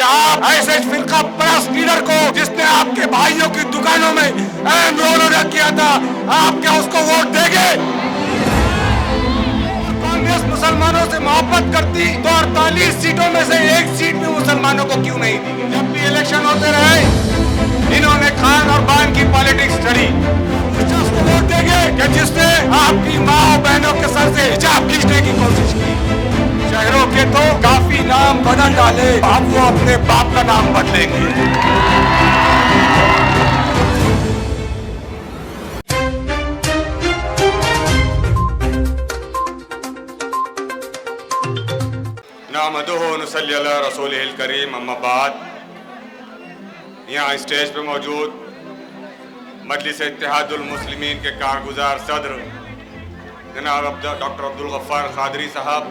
کہ آپ ایسے فرقہ پرست لیڈر کو جس نے آپ کے بھائیوں کی دکانوں میں اہم رول ادا کیا تھا، آپ کیا اس کو ووٹ دیں گے؟ کانگریس مسلمانوں سے محبت کرتی تو 48 سیٹوں میں سے ایک سیٹ بھی مسلمانوں کو کیوں نہیں دی؟ جب بھی الیکشن ہوتے رہے انہوں نے خان اور بان کی پالیٹکس چھڑی۔ اس شخص کو ووٹ دیں گے کہ جس نے آپ کی ماں اور بہنوں کے سر سے حجاب کھینچنے کی کوشش کی؟ شہروں کے تو کافی نام بدل ڈالے، اب وہ اپنے باپ کا نام بدلیں گے۔ نحمدہ و نصلی علی رسولہ الکریم، اما بعد۔ یہاں اسٹیج پہ موجود مجلس اتحاد المسلمین کے کارگزار صدر جناب ڈاکٹر عبدالغفار قادری صاحب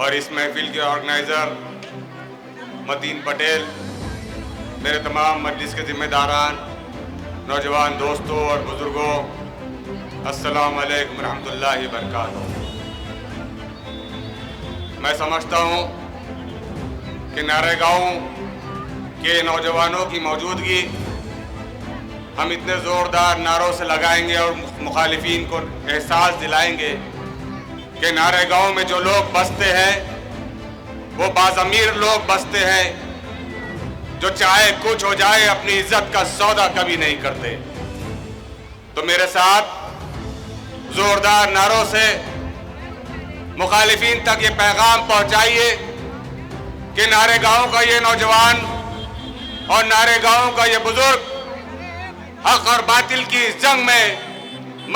اور اس محفل کے آرگنائزر متین پٹیل، میرے تمام مجلس کے ذمہ داران، نوجوان دوستوں اور بزرگوں، السلام علیکم ورحمۃ اللہ وبرکاتہ۔ میں سمجھتا ہوں کہ نعرہ گاؤں کے نوجوانوں کی موجودگی ہم اتنے زوردار نعروں سے لگائیں گے اور مخالفین کو احساس دلائیں گے کہ نعرہ گاؤں میں جو لوگ بستے ہیں وہ باضمیر لوگ بستے ہیں، جو چاہے کچھ ہو جائے اپنی عزت کا سودا کبھی نہیں کرتے۔ تو میرے ساتھ زوردار نعروں سے مخالفین تک یہ پیغام پہنچائیے کہ نعرہ گاؤں کا یہ نوجوان اور نعرہ گاؤں کا یہ بزرگ حق اور باطل کی جنگ میں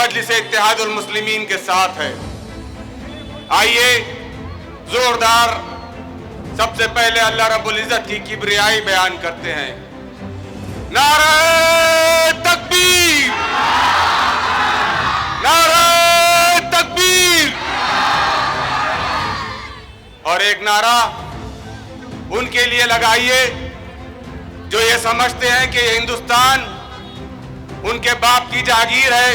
مجلس اتحاد المسلمین کے ساتھ ہے۔ آئیے زوردار سب سے پہلے اللہ رب العزت کی کبریائی بیان کرتے ہیں۔ نعرہ تکبیر، نعرہ تکبیر۔ اور ایک نعرہ ان کے لیے لگائیے جو یہ سمجھتے ہیں کہ یہ ہندوستان ان کے باپ کی جاگیر ہے۔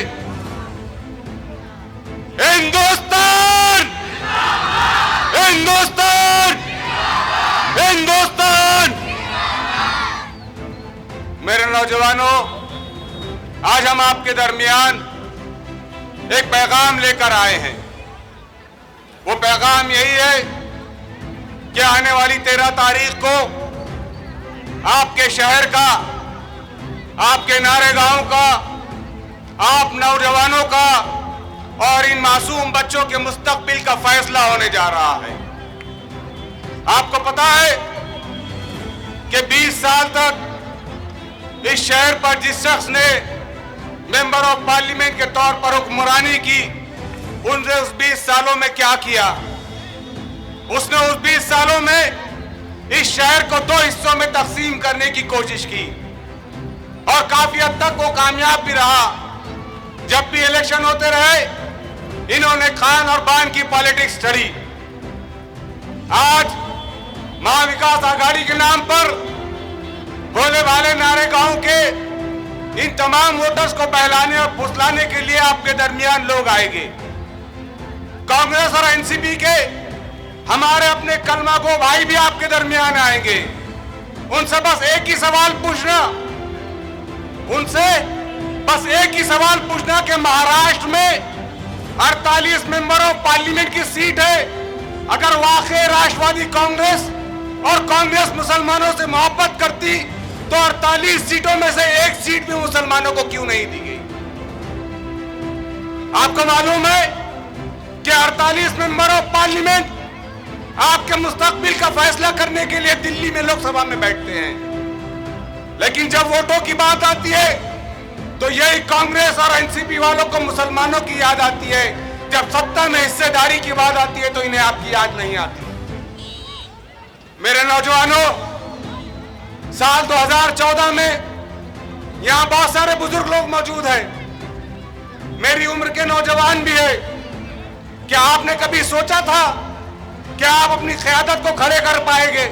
ہندوستان، ہندوستان، ہندوستان۔ میرے نوجوانوں، آج ہم آپ کے درمیان ایک پیغام لے کر آئے ہیں۔ وہ پیغام یہی ہے کہ آنے والی 13 تاریخ کو آپ کے شہر کا، آپ کے نعرہ گاؤں کا، آپ نوجوانوں کا اور ان معصوم بچوں کے مستقبل کا فیصلہ ہونے جا رہا ہے۔ آپ کو پتا ہے کہ 20 سال تک اس شہر پر جس شخص نے ممبر آف پارلیمنٹ کے طور پر حکمرانی کی، ان نے اس 20 سالوں میں کیا کیا؟ اس نے اس 20 سالوں میں اس شہر کو 2 حصوں میں تقسیم کرنے کی کوشش کی اور کافی حد تک وہ کامیاب بھی رہا۔ جب بھی الیکشن ہوتے رہے انہوں نے خان اور بان کی پالیٹکس چھڑی۔ آج مہا وکاس آگاڑی کے نام پر بھولے بھالے نعرے گاؤں کے ان تمام ووٹرز کو بہلانے اور پھسلانے کے لیے آپ کے درمیان لوگ آئیں گے۔ کانگریس اور این سی پی کے ہمارے اپنے کلمہ گو بھائی بھی آپ کے درمیان آئیں گے۔ ان سے بس ایک ہی سوال پوچھنا، ان سے بس ایک ہی سوال پوچھنا کہ مہاراشٹر میں 48 ممبر آف پارلیمنٹ کی سیٹ ہے۔ اگر واقعی راشٹروادی کانگریس اور کانگریس مسلمانوں سے محبت کرتی تو 48 سیٹوں میں سے ایک سیٹ بھی مسلمانوں کو کیوں نہیں دی گئی؟ آپ کو معلوم ہے کہ 48 ممبر آف پارلیمنٹ آپ کے مستقبل کا فیصلہ کرنے کے لیے دلی میں لوک سبھا میں بیٹھتے ہیں، لیکن جب ووٹوں کی بات آتی ہے تو یہی کانگریس اور این سی پی والوں کو مسلمانوں کی یاد آتی ہے۔ جب سطح میں حصے داری کی بات آتی ہے تو انہیں آپ کی یاد نہیں آتی۔ میرے نوجوانوں، سال 2014 میں یہاں بہت سارے بزرگ لوگ موجود ہیں، میری عمر کے نوجوان بھی ہیں۔ کیا آپ نے کبھی سوچا تھا کہ آپ اپنی قیادت کو کھڑے کر پائیں گے؟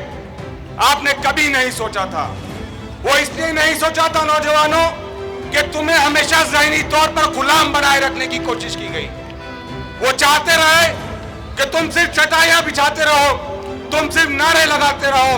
آپ نے کبھی نہیں سوچا تھا۔ وہ اس لیے نہیں سوچا تھا نوجوانوں کہ تمہیں ہمیشہ ذہنی طور پر غلام بنائے رکھنے کی کوشش کی گئی۔ وہ چاہتے رہے کہ تم صرف چٹائیاں بچھاتے رہو، تم صرف نعرے لگاتے رہو،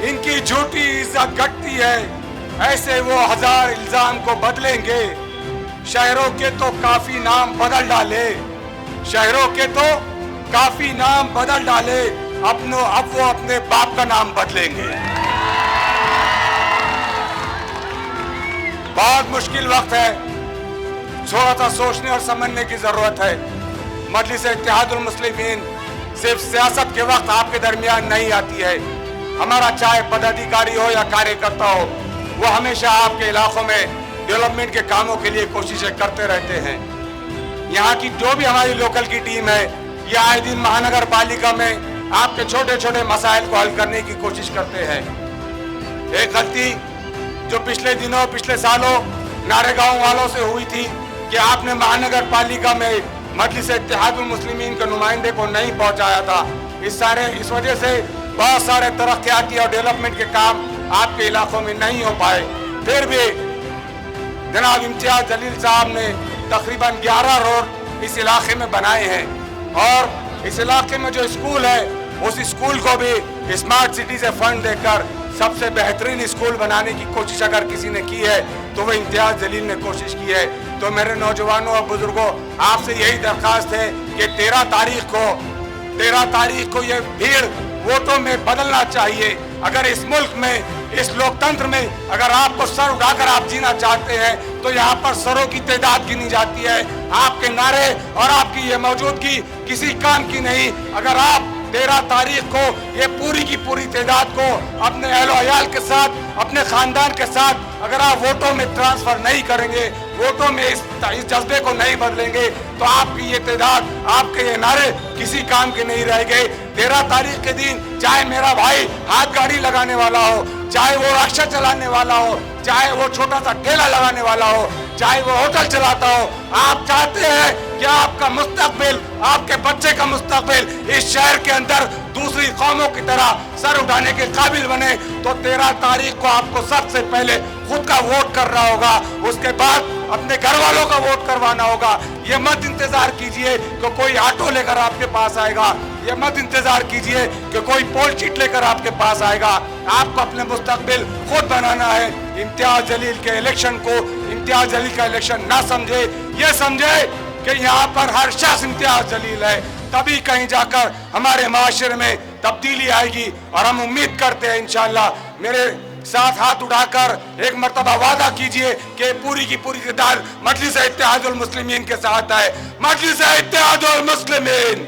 ان کی جھوٹی عزت گھٹتی ہے، ایسے وہ ہزار الزام کو بدلیں گے۔ شہروں کے تو کافی نام بدل ڈالے، شہروں کے تو کافی نام بدل ڈالے، اب وہ اپنے باپ کا نام بدلیں گے۔ بہت مشکل وقت ہے، تھوڑا سا سوچنے اور سمجھنے کی ضرورت ہے۔ مجلس اتحاد المسلمین صرف سیاست کے وقت آپ کے درمیان نہیں آتی ہے، ہمارا چاہے پدادھیکاری ہو یا کاریہ کرتا ہو، وہ ہمیشہ آپ کے علاقوں میں ڈیولپمنٹ کے کاموں کے لیے کوششیں کرتے رہتے ہیں۔ یہاں کی جو بھی ہماری لوکل کی ٹیم ہے، یہ آئے دن مہانگر پالیکا میں آپ کے چھوٹے چھوٹے مسائل کو حل کرنے کی کوشش کرتے ہیں۔ ایک غلطی جو پچھلے سالوں نارے گاؤں والوں سے ہوئی تھی کہ آپ نے مہانگر پالیکا میں مجلس اتحاد المسلمین کے نمائندے کو نہیں پہنچایا تھا، اس وجہ سے بہت سارے ترقیاتی اور ڈیولپمنٹ کے کام آپ کے علاقوں میں نہیں ہو پائے۔ پھر بھی جناب امتیاز جلیل صاحب نے تقریباً 11 روڈ اس علاقے میں بنائے ہیں، اور اس علاقے میں جو اسکول ہے اس اسکول کو بھی اسمارٹ سٹی سے فنڈ دے کر سب سے بہترین اسکول بنانے کی کوشش اگر کسی نے کی ہے تو وہ امتیاز جلیل نے کوشش کی ہے۔ تو میرے نوجوانوں اور بزرگوں، آپ سے یہی درخواست ہے کہ 13 تاریخ کو یہ بھیڑ ووٹوں میں بدلنا چاہیے۔ اگر اس ملک میں، اس لوکتنتر میں اگر آپ کو سر اٹھا کر آپ جینا چاہتے ہیں تو یہاں پر سروں کی تعداد گنی جاتی ہے، آپ کے نعرے اور آپ کی یہ موجودگی کسی کام کی نہیں۔ اگر آپ 13 تاریخ کو یہ پوری کی پوری تعداد کو اپنے اہل و عیال کے ساتھ، اپنے خاندان کے ساتھ اگر آپ ووٹوں میں ٹرانسفر نہیں کریں گے، ووٹوں میں اس جذبے کو نہیں بدلیں گے تو آپ کی یہ تعداد، آپ کے یہ نعرے کسی کام کے نہیں رہ گئے۔ 13 تاریخ کے دن چاہے میرا بھائی ہاتھ گاڑی لگانے والا ہو، چاہے وہ رکشا چلانے والا ہو، چاہے وہ چھوٹا سا ٹھیلا لگانے والا ہو، چاہے وہ ہوٹل چلاتا ہو، آپ چاہتے ہیں کہ آپ کا مستقبل، آپ کے بچے کا مستقبل اس شہر کے اندر دوسری قوموں کی طرح سر اٹھانے کے قابل بنے، تو 13 تاریخ کو آپ کو سب سے پہلے خود کا ووٹ کرنا ہوگا، اس کے بعد اپنے گھر والوں کا ووٹ کروانا ہوگا۔ یہ مت انتظار کیجئے کہ کوئی آٹو لے کر آپ کے پاس آئے گا، یہ مت انتظار کیجئے کہ کوئی پول شیٹ لے کر آپ کے پاس آئے گا۔ آپ کو اپنے مستقبل خود بنانا ہے۔ امتیاز جلیل کے الیکشن کو امتیاز جلیل کا الیکشن نہ سمجھے، یہ سمجھے کہ یہاں پر ہر شخص امتیاز جلیل ہے، تبھی کہیں جا کر ہمارے معاشرے میں تبدیلی آئے گی، اور ہم امید کرتے ہیں انشاءاللہ۔ میرے ساتھ ہاتھ اٹھا کر ایک مرتبہ وعدہ کیجئے کہ پوری کی پوری تعداد مجلس اتحاد المسلمین کے ساتھ ہے۔ مجلس اتحاد المسلمین،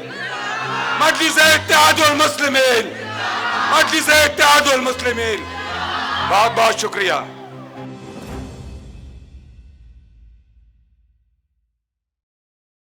مجلس اتحاد المسلمین، مجلس اتحاد المسلمین۔ بہت بہت شکریہ۔